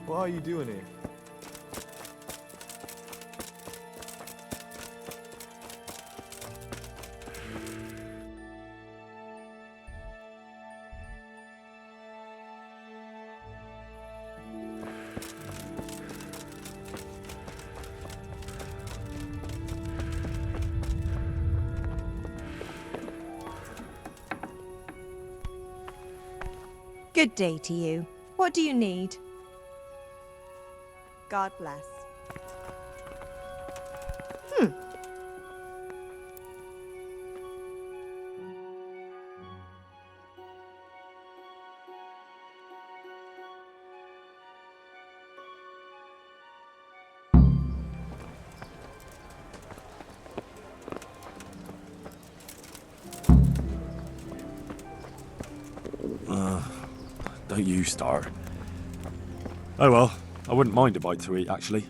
What are you doing here? Good day to you. What do you need? God bless. Don't you start. Oh well, I wouldn't mind a bite to eat, actually.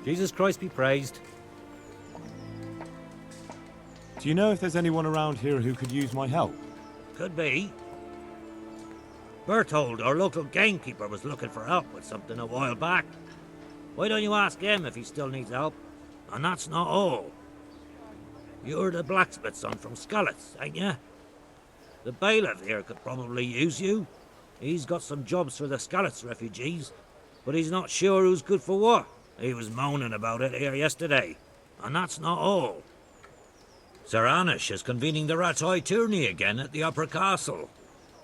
Jesus Christ be praised. Do you know if there's anyone around here who could use my help? Could be. Berthold, our local gamekeeper, was looking for help with something a while back. Why don't you ask him if he still needs help? And that's not all. You're the blacksmith's son from Skalitz, ain't you? The bailiff here could probably use you. He's got some jobs for the Skalitz refugees, but he's not sure who's good for what. He was moaning about it here yesterday. And that's not all. Sir Anish is convening the Rattoi tourney again at the Upper Castle.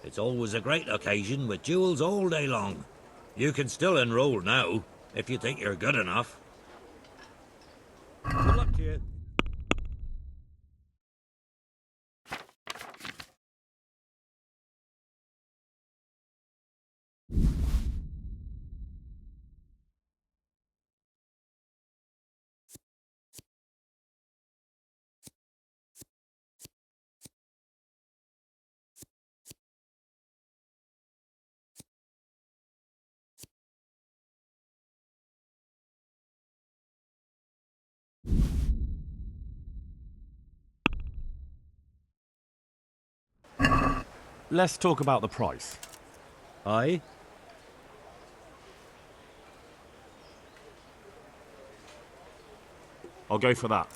It's always a great occasion with duels all day long. You can still enroll now, if you think you're good enough. Good luck to you. Let's talk about the price. Aye? I'll go for that.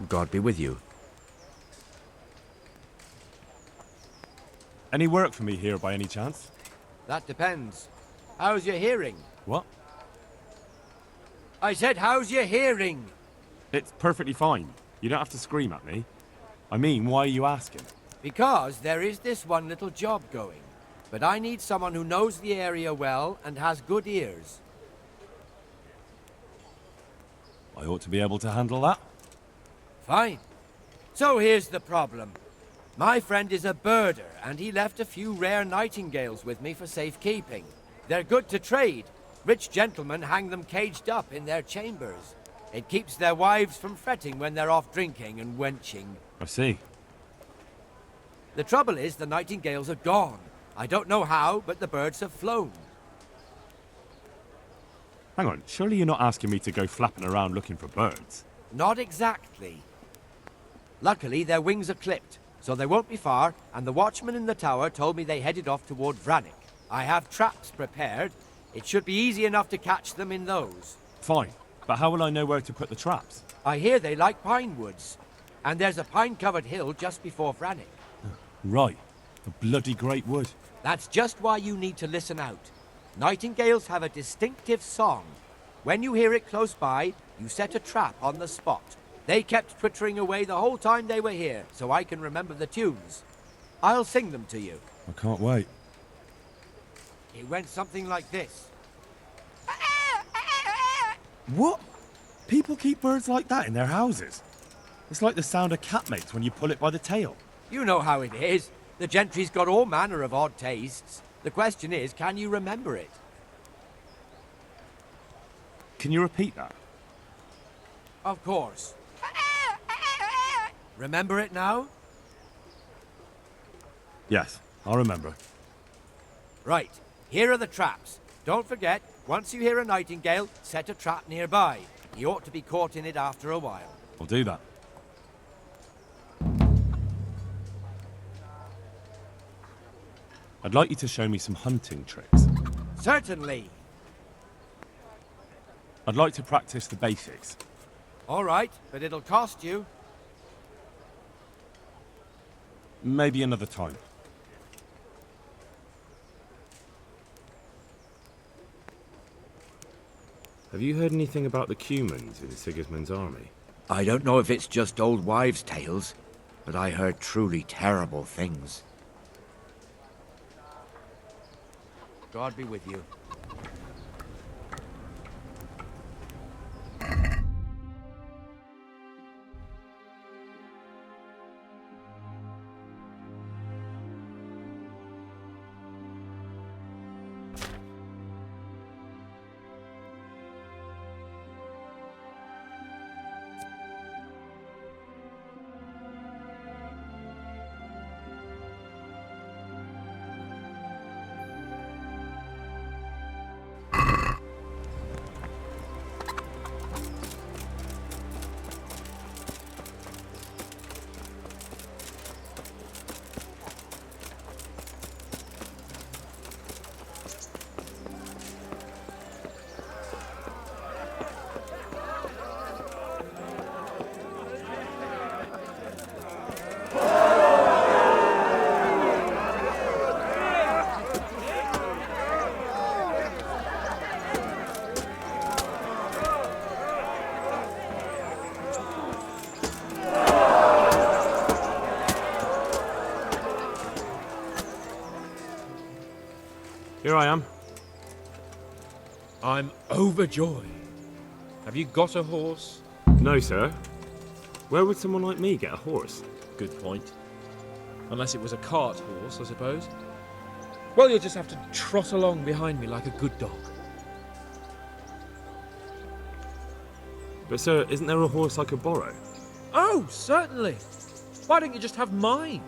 God be with you. Any work for me here by any chance? That depends. How's your hearing? What? I said, how's your hearing? It's perfectly fine. You don't have to scream at me. I mean, why are you asking? Because there is this one little job going. But I need someone who knows the area well and has good ears. I ought to be able to handle that. Fine. So here's the problem. My friend is a birder, and he left a few rare nightingales with me for safekeeping. They're good to trade. Rich gentlemen hang them caged up in their chambers. It keeps their wives from fretting when they're off drinking and wenching. I see. The trouble is, the nightingales are gone. I don't know how, but the birds have flown. Hang on, surely you're not asking me to go flapping around looking for birds? Not exactly. Luckily, their wings are clipped, so they won't be far, and the watchman in the tower told me they headed off toward Vranik. I have traps prepared. It should be easy enough to catch them in those. Fine, but how will I know where to put the traps? I hear they like pine woods, and there's a pine-covered hill just before Vranik. Right, a bloody great wood. That's just why you need to listen out. Nightingales have a distinctive song. When you hear it close by, you set a trap on the spot. They kept twittering away the whole time they were here, so I can remember the tunes. I'll sing them to you. I can't wait. It went something like this. What? People keep birds like that in their houses? It's like the sound a cat makes when you pull it by the tail. You know how it is. The gentry's got all manner of odd tastes. The question is, can you remember it? Can you repeat that? Of course. Remember it now? Yes, I'll remember. Right. Here are the traps. Don't forget, once you hear a nightingale, set a trap nearby. He ought to be caught in it after a while. I'll do that. I'd like you to show me some hunting tricks. Certainly. I'd like to practice the basics. All right, but it'll cost you. Maybe another time. Have you heard anything about the Cumans in Sigismund's army? I don't know if it's just old wives' tales, but I heard truly terrible things. God be with you. Here I am. I'm overjoyed. Have you got a horse? No, sir. Where would someone like me get a horse? Good point. Unless it was a cart horse, I suppose. Well, you'll just have to trot along behind me like a good dog. But, sir, isn't there a horse I could borrow? Oh, certainly. Why don't you just have mine?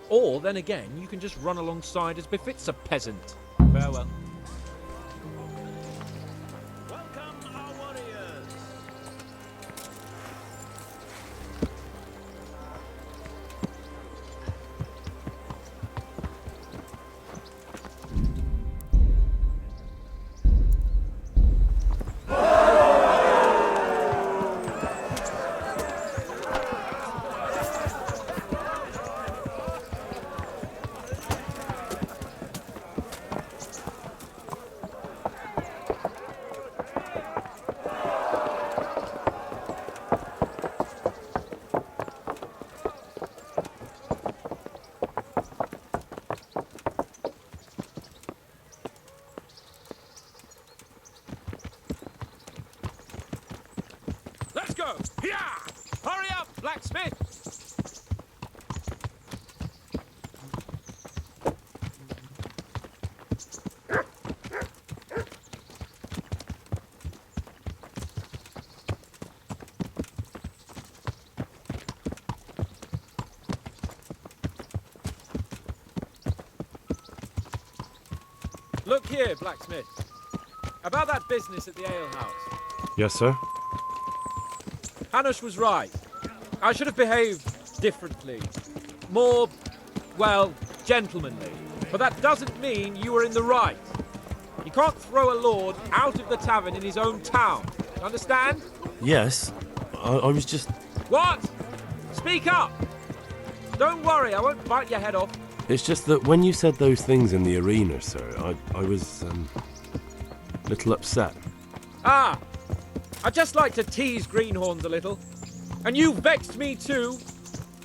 Or, then again, you can just run alongside as befits a peasant. Farewell. Welcome, our warriors! Let's go! Yeah! Hurry up, blacksmith! Look here, blacksmith. About that business at the alehouse. Yes, sir. Hanush was right. I should have behaved differently. More, well, gentlemanly. But that doesn't mean you were in the right. You can't throw a lord out of the tavern in his own town. Understand? Yes. I was just... What? Speak up! Don't worry, I won't bite your head off. It's just that when you said those things in the arena, sir, I was, a little upset. Ah! I just like to tease greenhorns a little. And you vexed me too.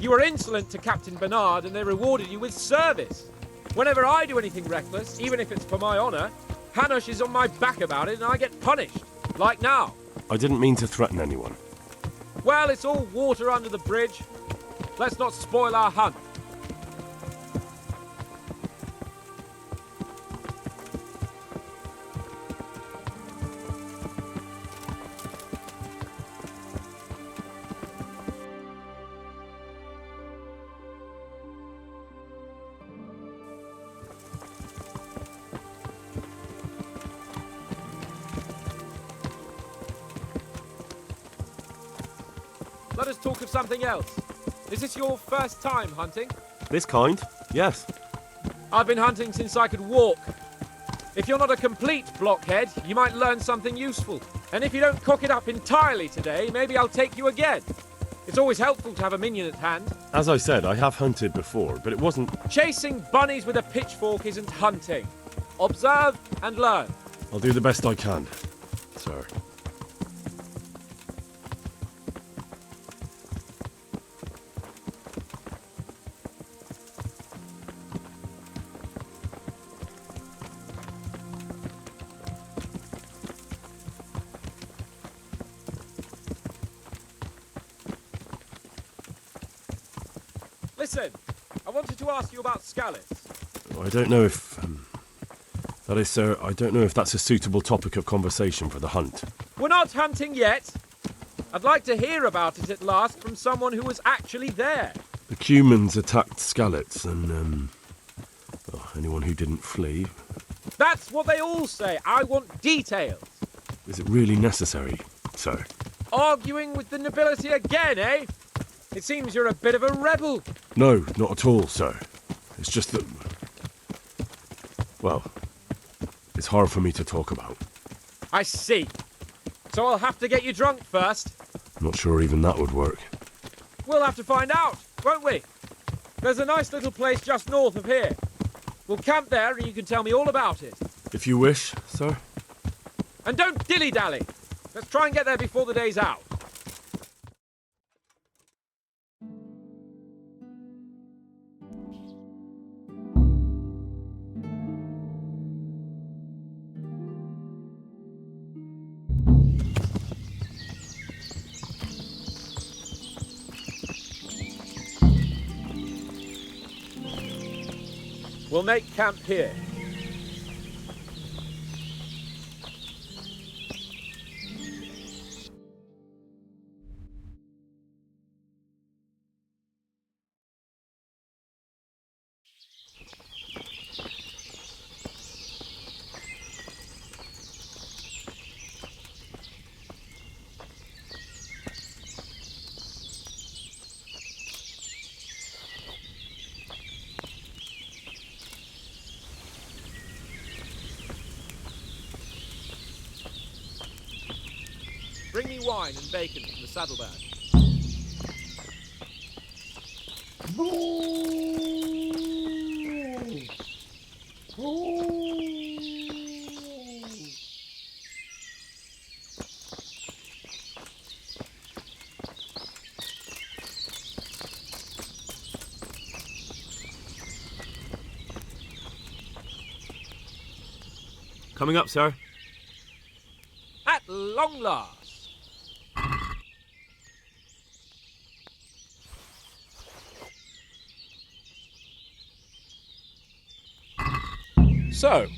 You were insolent to Captain Bernard and they rewarded you with service. Whenever I do anything reckless, even if it's for my honour, Hanush is on my back about it and I get punished. Like now. I didn't mean to threaten anyone. Well, it's all water under the bridge. Let's not spoil our hunt. Let us talk of something else. Is this your first time hunting? This kind? Yes. I've been hunting since I could walk. If you're not a complete blockhead, you might learn something useful. And if you don't cock it up entirely today, maybe I'll take you again. It's always helpful to have a minion at hand. As I said, I have hunted before, but it wasn't... Chasing bunnies with a pitchfork isn't hunting. Observe and learn. I'll do the best I can, sir. Listen, I wanted to ask you about Scallops. I don't know if... that is, sir, I don't know if that's a suitable topic of conversation for the hunt. We're not hunting yet. I'd like to hear about it at last from someone who was actually there. The Cumans attacked Scallops and, well, anyone who didn't flee. That's what they all say. I want details. Is it really necessary, sir? Arguing with the nobility again, eh? It seems you're a bit of a rebel. No, not at all, sir. It's just that... well, it's hard for me to talk about. I see. So I'll have to get you drunk first. I'm not sure even that would work. We'll have to find out, won't we? There's a nice little place just north of here. We'll camp there and you can tell me all about it. If you wish, sir. And don't dilly-dally. Let's try and get there before the day's out. We'll make camp here. Bring me wine and bacon from the saddlebag. Coming up, sir. At long last. So,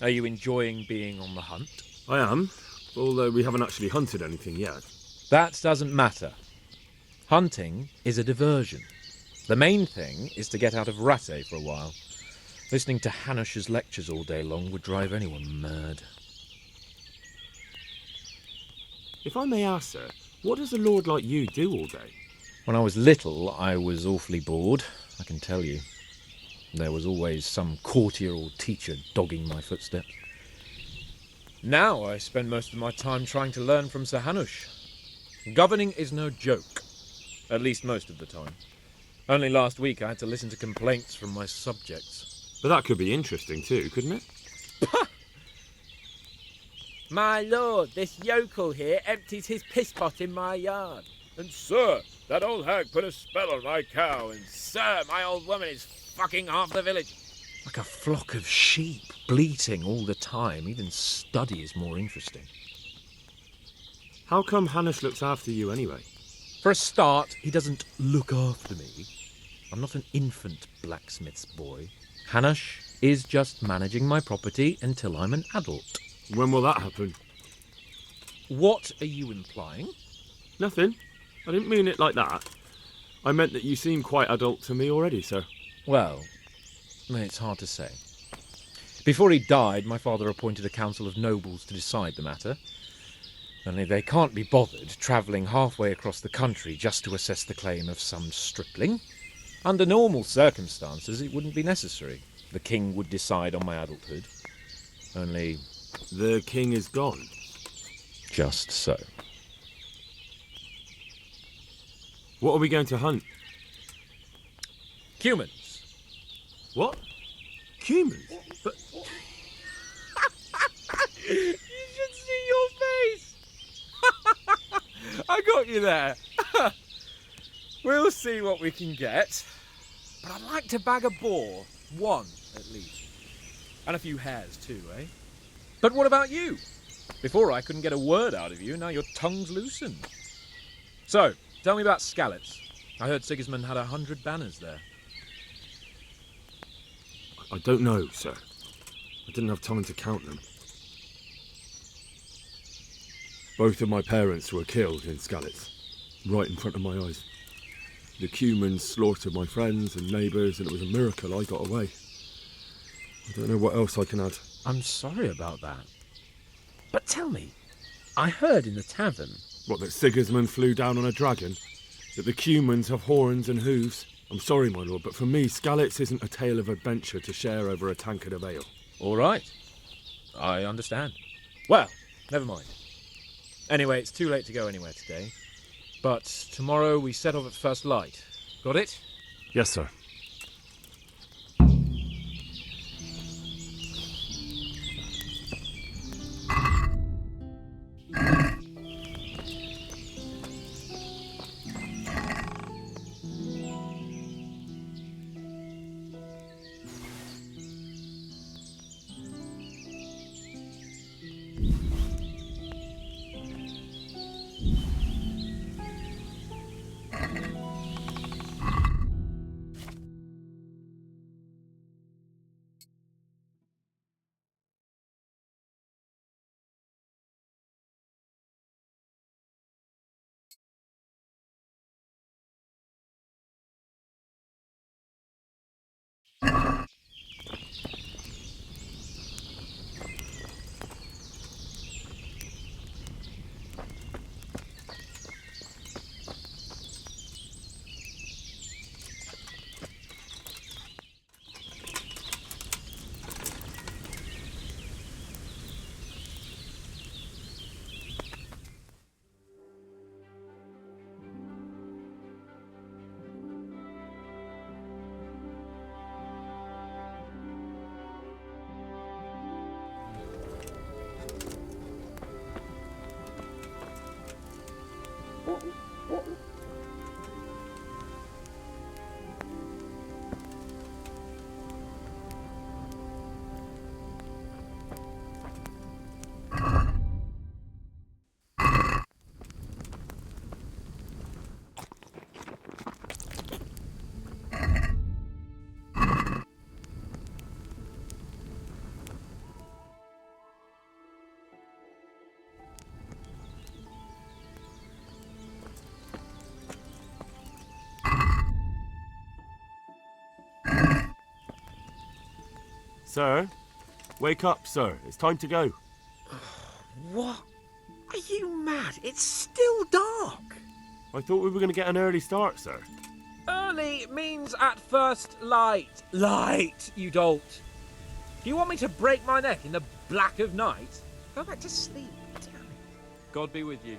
are you enjoying being on the hunt? I am, although we haven't actually hunted anything yet. That doesn't matter. Hunting is a diversion. The main thing is to get out of Rattay for a while. Listening to Hanush's lectures all day long would drive anyone mad. If I may ask, sir, what does a lord like you do all day? When I was little, I was awfully bored, I can tell you. There was always some courtier or teacher dogging my footsteps. Now I spend most of my time trying to learn from Sir Hanush. Governing is no joke, at least most of the time. Only last week I had to listen to complaints from my subjects. But that could be interesting too, couldn't it? My lord, this yokel here empties his piss pot in my yard. And sir, that old hag put a spell on my cow, and Sir, my old woman is fucking half the village. Like a flock of sheep, bleating all the time. Even study is more interesting. How come Hanush looks after you anyway? For a start, he doesn't look after me. I'm not an infant blacksmith's boy. Hanush is just managing my property until I'm an adult. When will that happen? What are you implying? Nothing. I didn't mean it like that. I meant that you seem quite adult to me already, sir. Well, it's hard to say. Before he died, my father appointed a council of nobles to decide the matter. Only they can't be bothered travelling halfway across the country just to assess the claim of some stripling. Under normal circumstances, it wouldn't be necessary. The king would decide on my adulthood. Only... The king is gone. just so. What are we going to hunt? Humans. What? Humans? But You should see your face! I got you there. We'll see what we can get. But I'd like to bag a boar. One, at least. And a few hares too, eh? But what about you? Before I couldn't get a word out of you, now your tongue's loosened. So, tell me about scallops. I heard Sigismund had 100 banners there. I don't know, sir. I didn't have time to count them. Both of my parents were killed in Skalitz, right in front of my eyes. The Cumans slaughtered my friends and neighbours, and it was a miracle I got away. I don't know what else I can add. I'm sorry about that. But tell me, I heard in the tavern... What, that Sigismund flew down on a dragon? That the Cumans have horns and hooves? I'm sorry, my lord, but for me, Skalitz isn't a tale of adventure to share over a tankard of ale. All right. I understand. Well, never mind. Anyway, it's too late to go anywhere today. But tomorrow we set off at first light. Got it? Yes, sir. Sir? Wake up, sir. It's time to go. What? Are you mad? It's still dark. I thought we were going to get an early start, sir. Early means at first light. Light, you dolt. Do you want me to break my neck in the black of night? Go back to sleep. Damn it. God be with you.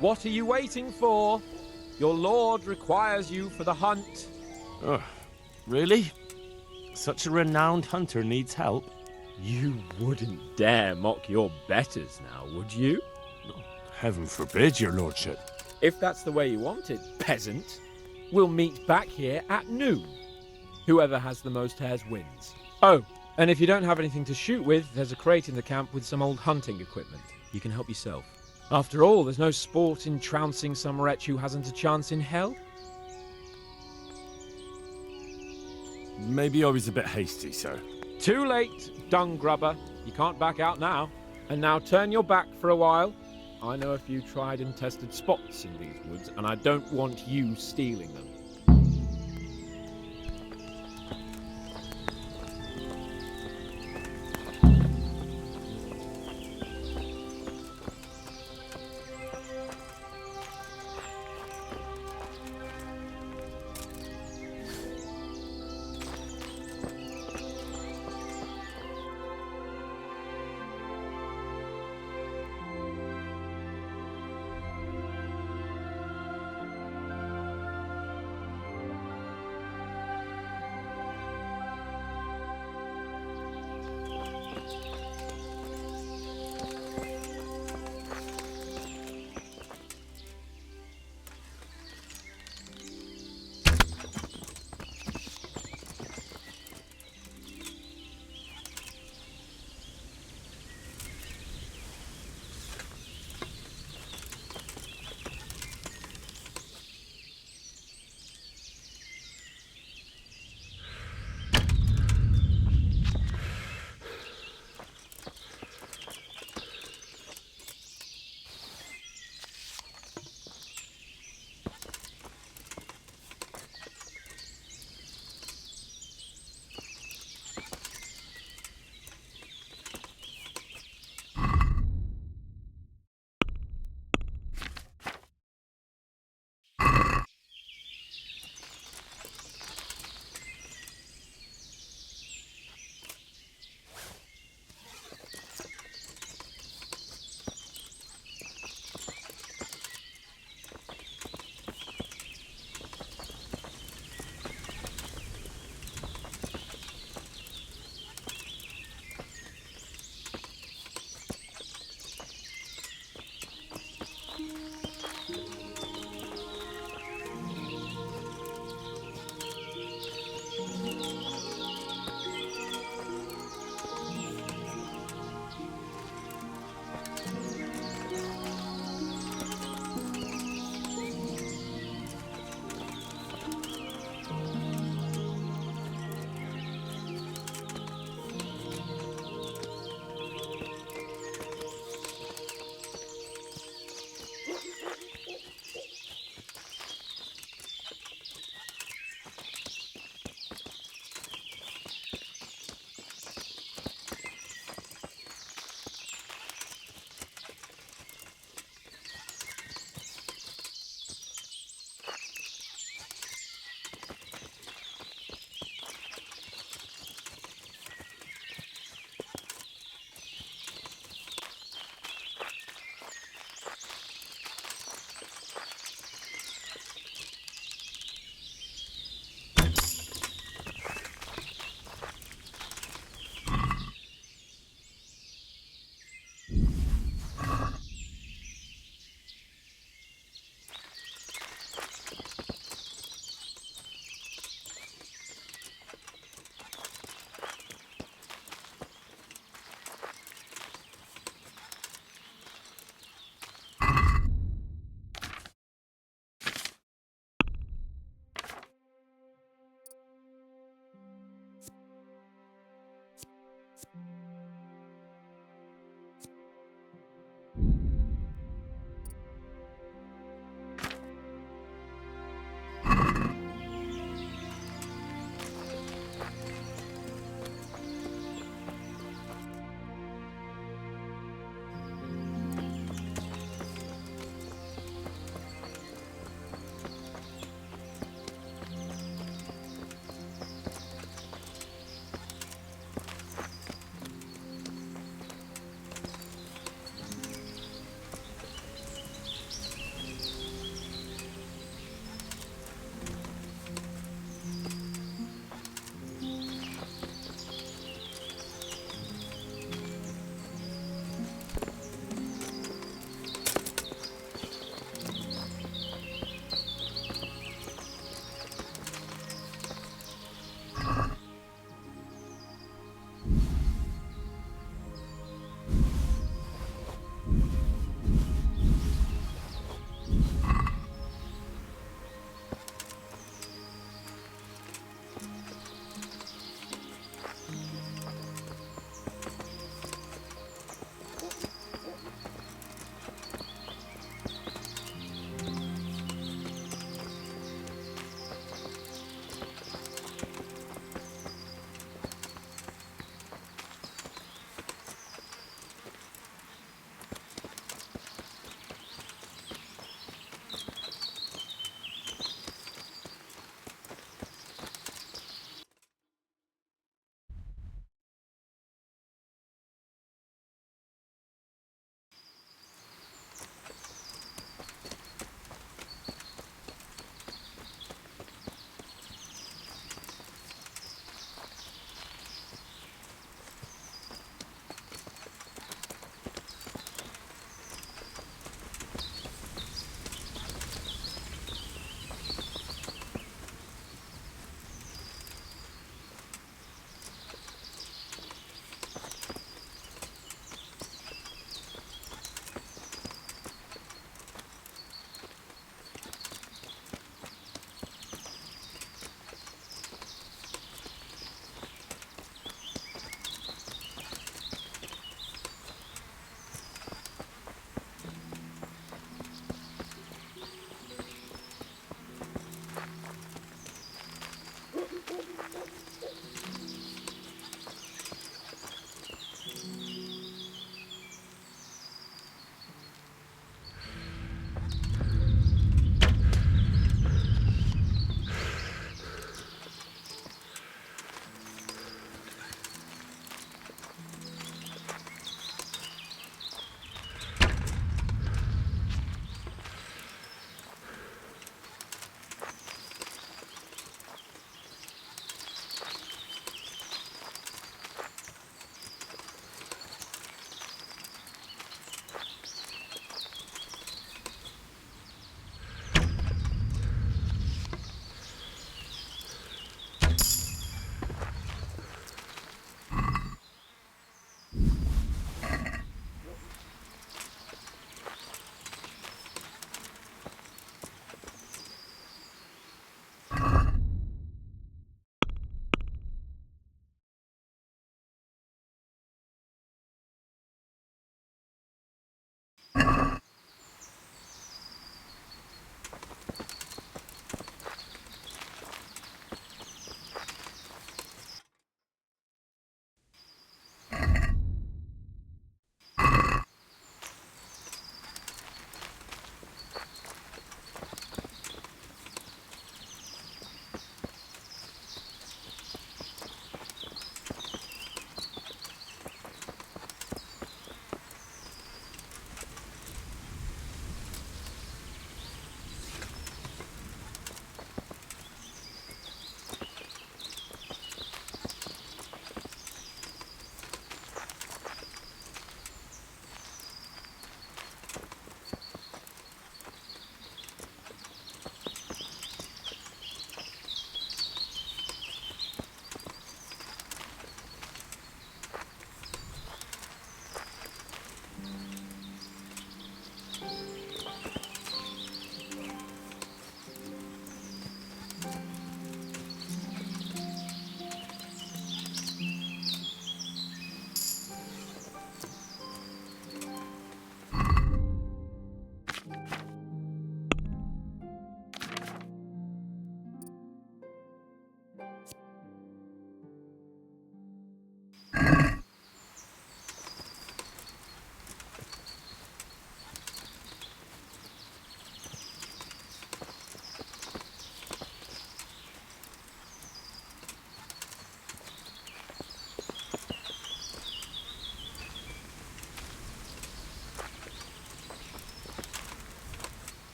What are you waiting for? Your lord requires you for the hunt. Oh, really? Such a renowned hunter needs help? You wouldn't dare mock your betters now, would you? Heaven forbid, your lordship. If that's the way you want it, peasant, we'll meet back here at noon. Whoever has the most hares wins. Oh, and if you don't have anything to shoot with, there's a crate in the camp with some old hunting equipment. You can help yourself. After all, there's no sport in trouncing some wretch who hasn't a chance in hell. Maybe I was a bit hasty, sir. Too late, dung grubber. You can't back out now. And now turn your back for a while. I know a few tried and tested spots in these woods, and I don't want you stealing them.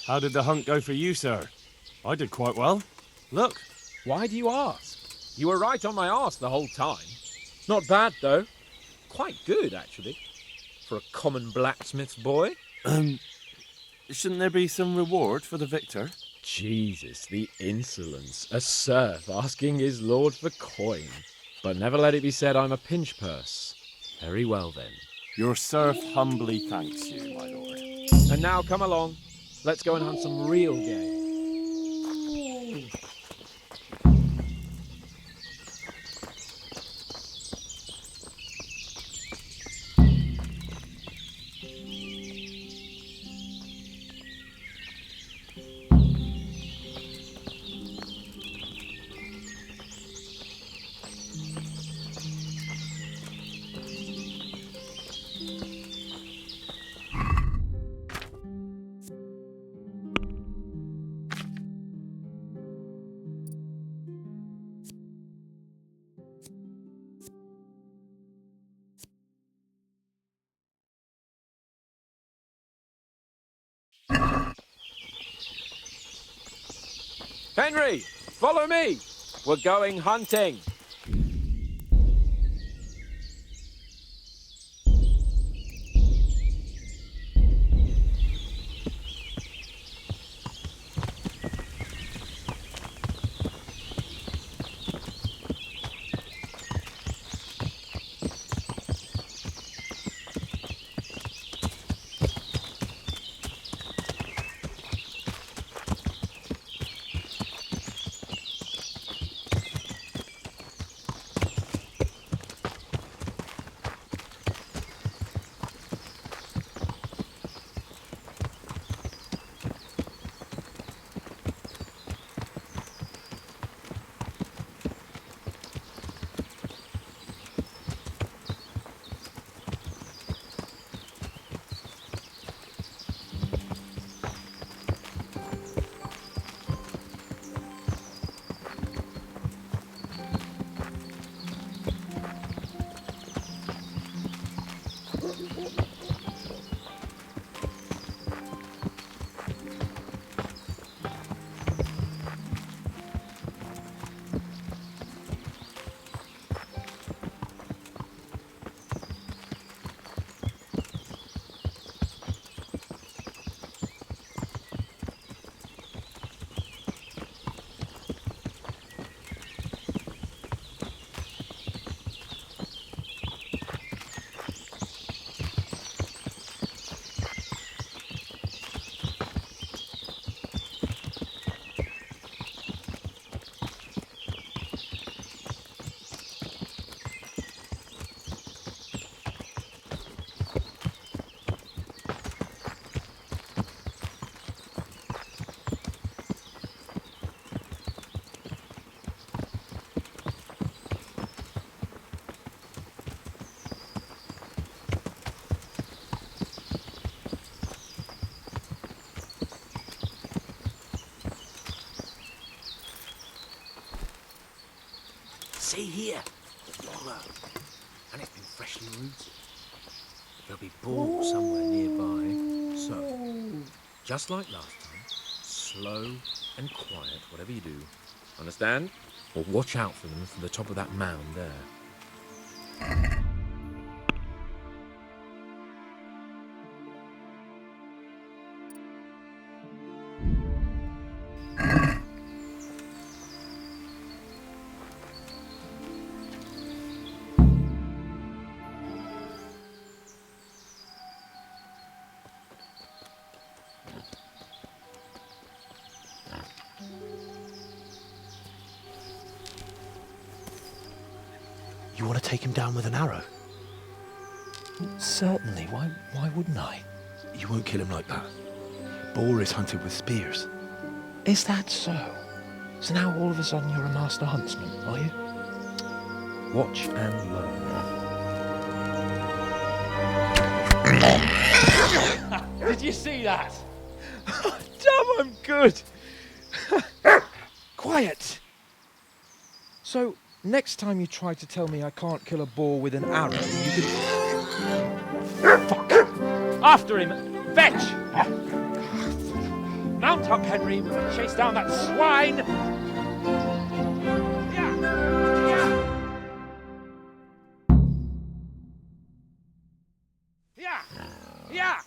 How did the hunt go for you, sir? I did quite well. Look. Why do you ask? You were right on my arse the whole time. Not bad, though. Quite good, actually. For a common blacksmith's boy. Shouldn't there be some reward for the victor? Jesus, the insolence. A serf asking his lord for coin. But never let it be said I'm a pinch purse. Very well, then. Your serf humbly thanks you, my lord. And now come along. Let's go and hunt some real game. Henry, follow me. We're going hunting. See here, the wallow, and it's been freshly rooted. There'll be balls somewhere nearby, so, just like last time, slow and quiet, whatever you do. Understand? Or watch out for them from the top of that mound there. You want to take him down with an arrow? Certainly. Why wouldn't I? You won't kill him like that. Boar is hunted with spears. Is that so? So now all of a sudden you're a master huntsman, are you? Watch and learn. Did you see that? Damn, I'm good. Quiet. So, next time you try to tell me I can't kill a boar with an arrow, you can... Fuck! After him! Fetch! Mount up, Henry. We're going to chase down that swine! Yeah! Yeah!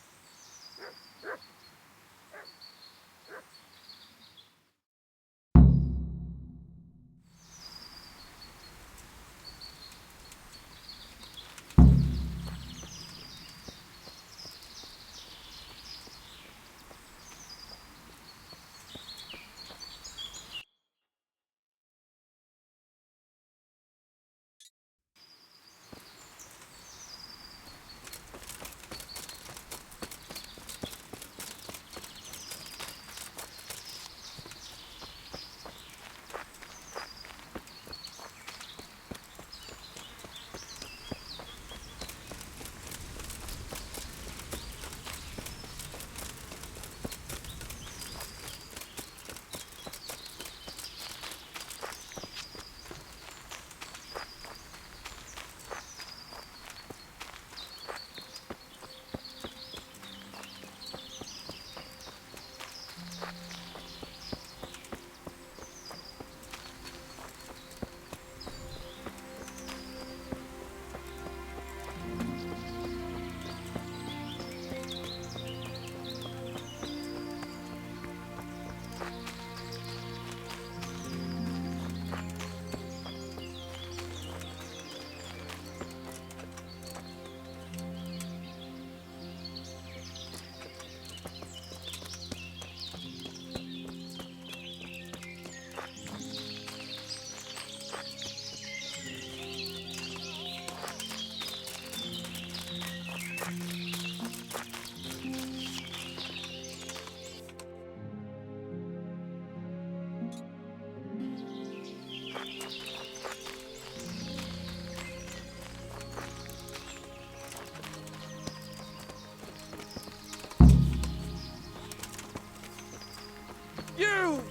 You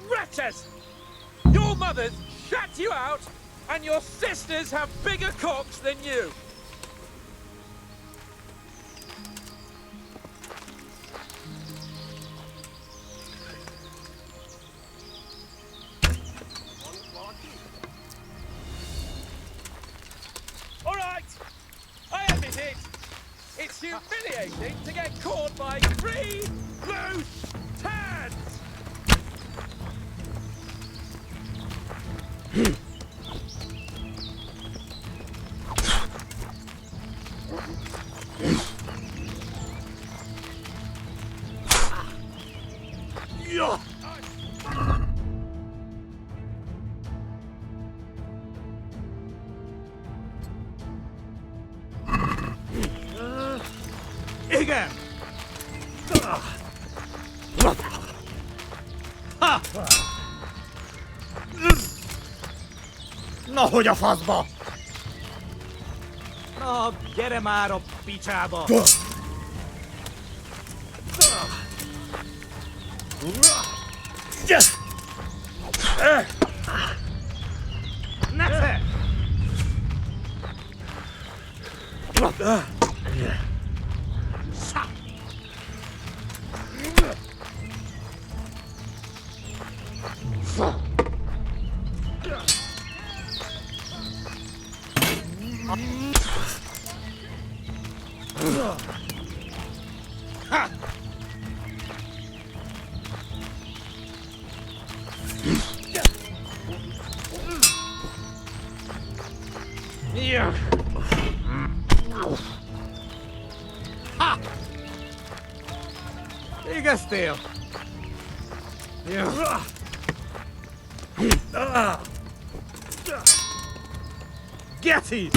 wretches! Your mothers shut you out, and your sisters have bigger cocks than you! All right, I admit it. It's humiliating to get caught by 3 loose turds! Igen! Ha! Na, hogy a faszba! Na, gyere már a picsába! Nesze! Végeztél! Geci!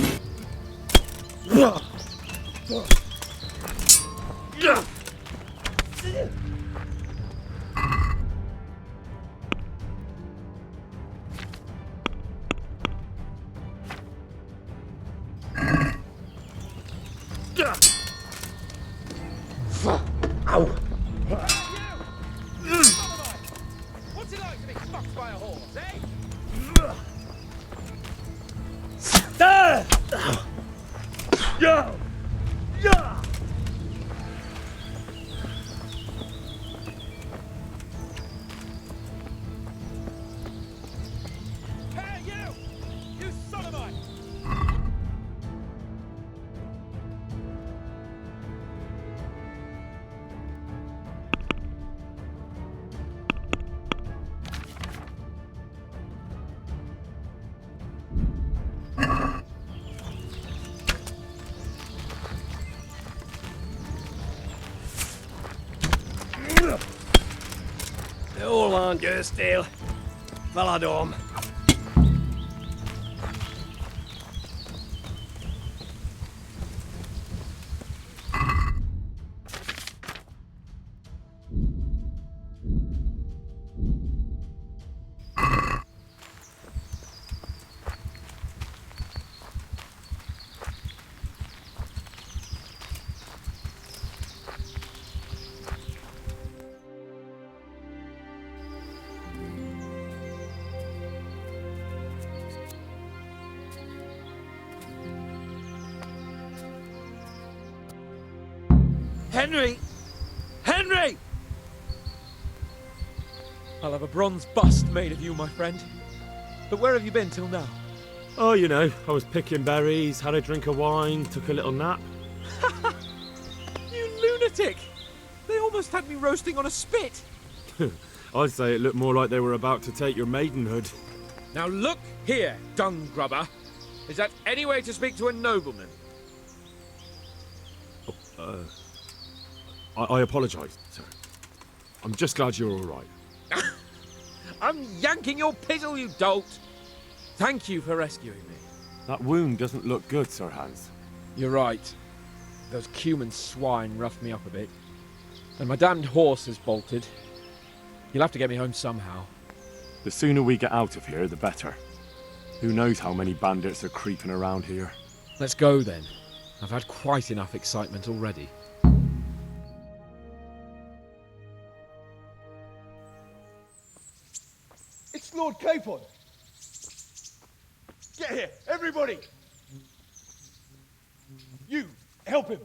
Ow! What's it like to be fucked by a horse, eh? Hey, you! You sodomite! Jól van, győztél. Feladom. Henry! Henry! I'll have a bronze bust made of you, my friend. But where have you been till now? Oh, you know, I was picking berries, had a drink of wine, took a little nap. You lunatic! They almost had me roasting on a spit! I'd say it looked more like they were about to take your maidenhood. Now look here, dung grubber. Is that any way to speak to a nobleman? I apologise, sir. I'm just glad you're all right. I'm yanking your pizzle, you dolt! Thank you for rescuing me. That wound doesn't look good, Sir Hans. You're right. Those Cuman swine roughed me up a bit. And my damned horse has bolted. You'll have to get me home somehow. The sooner we get out of here, the better. Who knows how many bandits are creeping around here? Let's go then. I've had quite enough excitement already. It's Lord Capon! Get here, everybody! You, help him!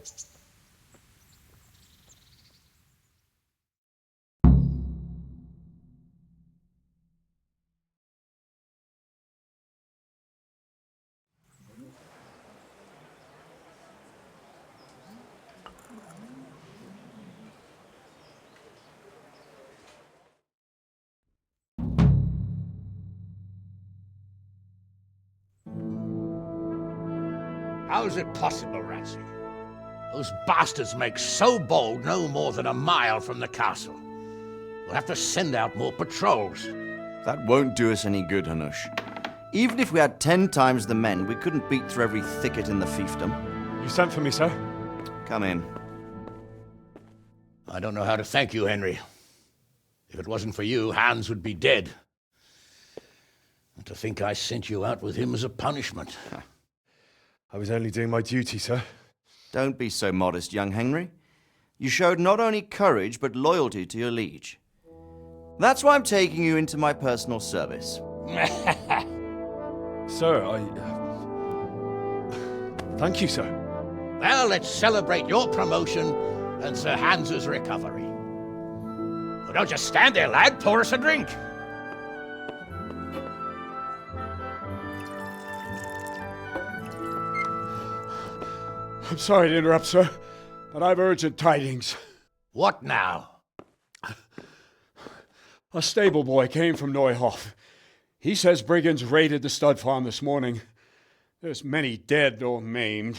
How is it possible, Ratsey? Those bastards make so bold no more than a mile from the castle. We'll have to send out more patrols. That won't do us any good, Hanush. Even if we had 10 times the men, we couldn't beat through every thicket in the fiefdom. You sent for me, sir? Come in. I don't know how to thank you, Henry. If it wasn't for you, Hans would be dead. And to think I sent you out with him as a punishment. I was only doing my duty, sir. Don't be so modest, young Henry. You showed not only courage, but loyalty to your liege. That's why I'm taking you into my personal service. Sir, thank you, sir. Well, let's celebrate your promotion and Sir Hans's recovery. Well, don't just stand there, lad. Pour us a drink. I'm sorry to interrupt, sir, but I've urgent tidings. What now? A stable boy came from Neuhof. He says brigands raided the stud farm this morning. There's many dead or maimed.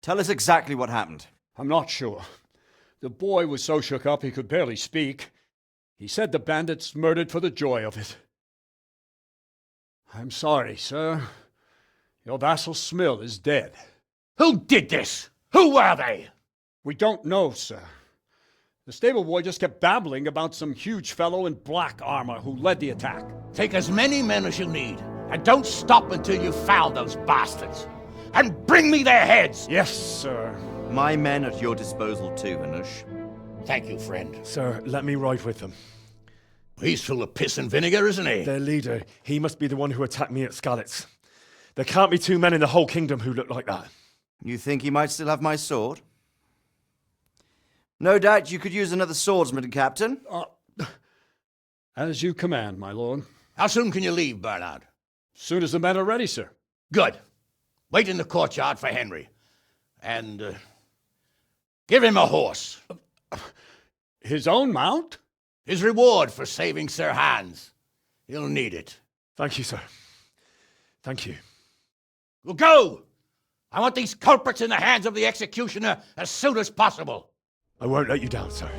Tell us exactly what happened. I'm not sure. The boy was so shook up he could barely speak. He said the bandits murdered for the joy of it. I'm sorry, sir. Your vassal Smill is dead. Who did this? Who were they? We don't know, sir. The stable boy just kept babbling about some huge fellow in black armor who led the attack. Take as many men as you need, and don't stop until you've found those bastards. And bring me their heads! Yes, sir. My men at your disposal too, Hanush. Thank you, friend. Sir, let me ride with them. He's full of piss and vinegar, isn't he? Their leader, he must be the one who attacked me at Skalitz. There can't be 2 men in the whole kingdom who look like that. You think he might still have my sword? No doubt you could use another swordsman, Captain. As you command, my lord. How soon can you leave, Bernard? Soon as the men are ready, sir. Good. Wait in the courtyard for Henry. And, give him a horse. His own mount? His reward for saving Sir Hans. He'll need it. Thank you, sir. Thank you. Well, go! I want these culprits in the hands of the executioner as soon as possible. I won't let you down, sir.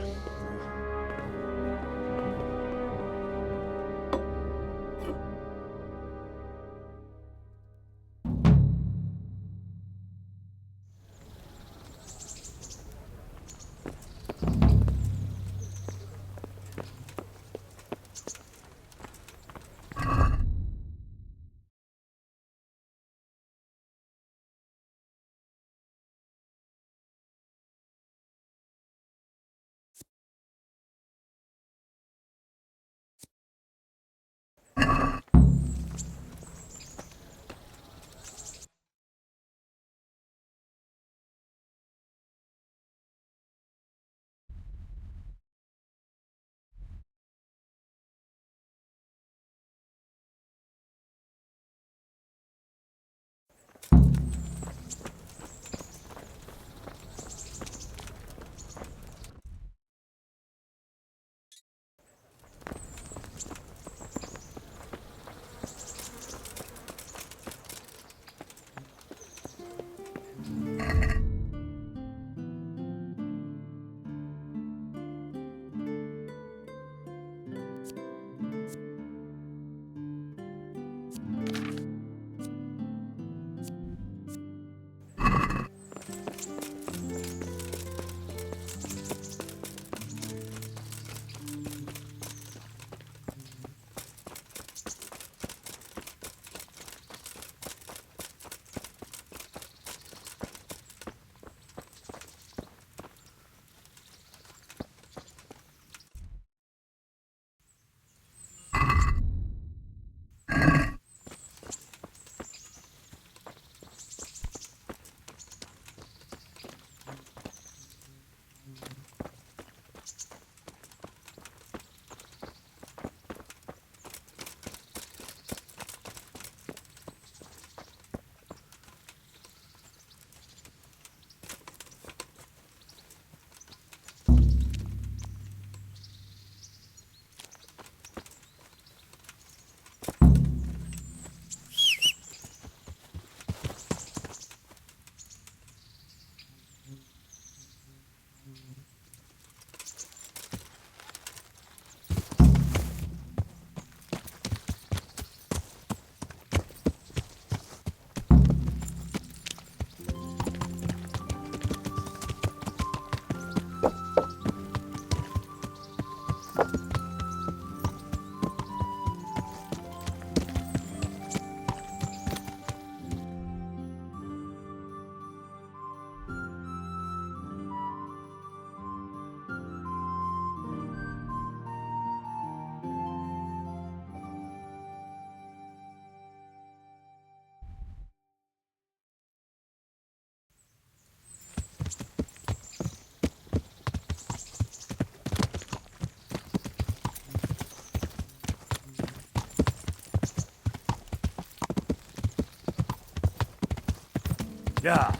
Yeah.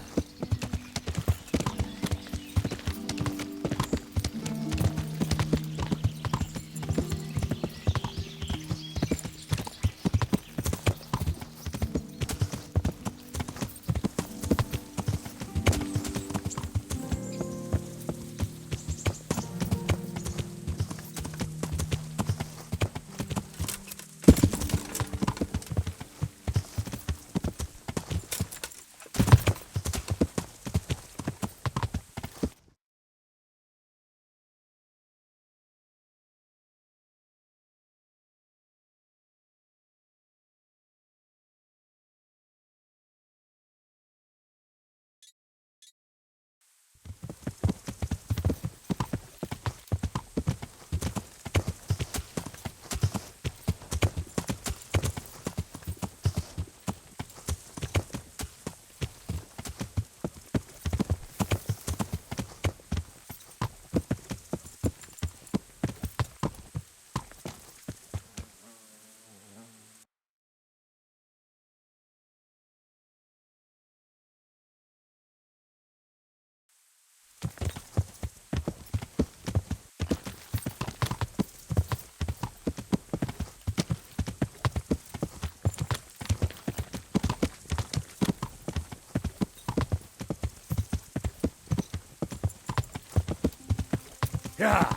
Yeah.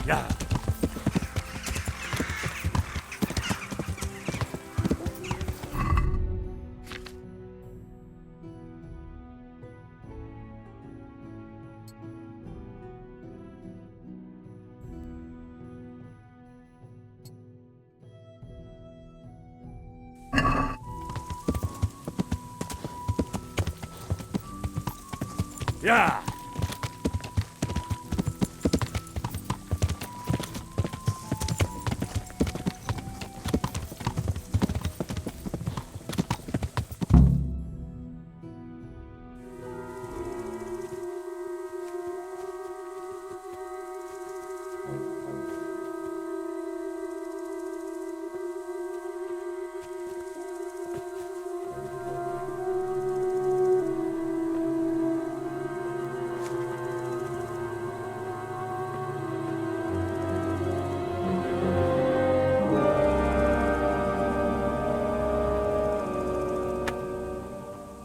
Yeah. Yeah.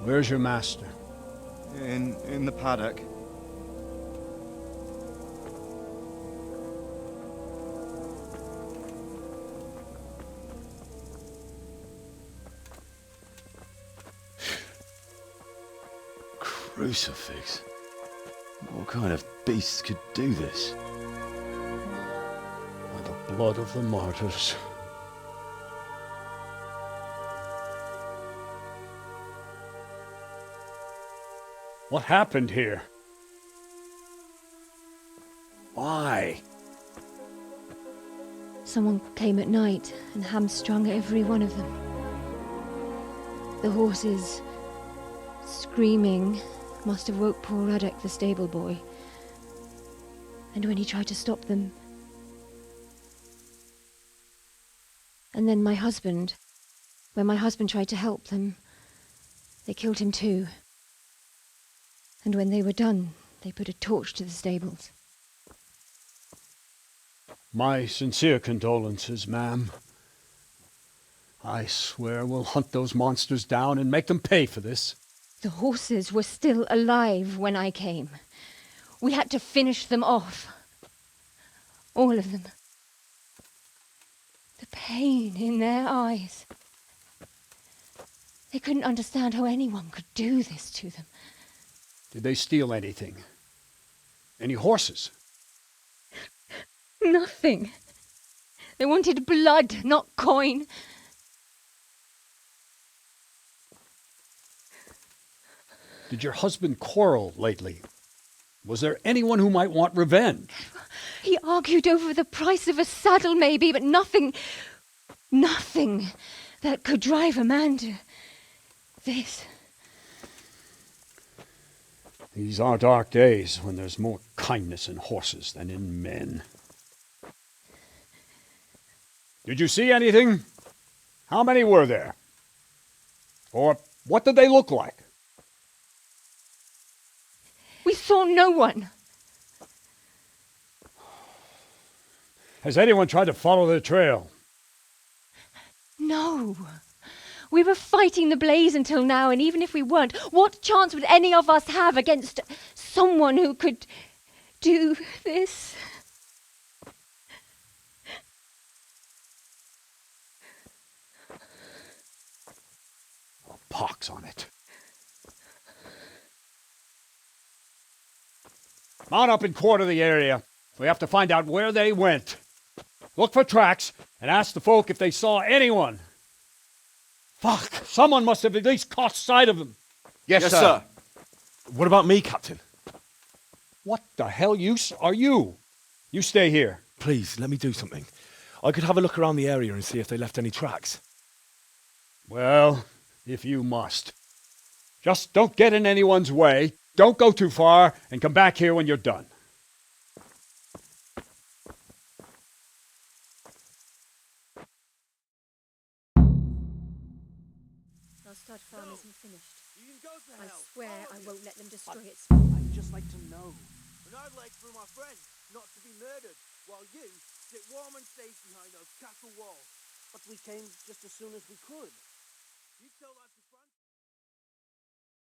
Where's your master? In the paddock. Crucifix? What kind of beast could do this? By the blood of the martyrs. What happened here? Why? Someone came at night and hamstrung every one of them. The horses, screaming, must have woke poor Radek, the stable boy. And when he tried to stop them... And then my husband, when my husband tried to help them, they killed him too. And when they were done, they put a torch to the stables. My sincere condolences, ma'am. I swear we'll hunt those monsters down and make them pay for this. The horses were still alive when I came. We had to finish them off. All of them. The pain in their eyes. They couldn't understand how anyone could do this to them. Did they steal anything? Any horses? Nothing. They wanted blood, not coin. Did your husband quarrel lately? Was there anyone who might want revenge? He argued over the price of a saddle, maybe, but nothing that could drive a man to this. These are dark days when there's more kindness in horses than in men. Did you see anything? How many were there? Or what did they look like? We saw no one. Has anyone tried to follow the trail? No. We were fighting the blaze until now, and even if we weren't, what chance would any of us have against someone who could do this? Oh, pox on it. Mount up and quarter the area. We have to find out where they went. Look for tracks and ask the folk if they saw anyone. Fuck! Someone must have at least caught sight of them. Yes, sir. What about me, Captain? What the hell use are you? You stay here. Please, let me do something. I could have a look around the area and see if they left any tracks. Well, if you must. Just don't get in anyone's way, don't go too far, and come back here when you're done. Our stud farm isn't finished. I swear I won't let them destroy it. I'd just like to know. And I'd like for my friend not to be murdered, while you sit warm and safe behind those castle walls. But we came just as soon as we could. You tell that to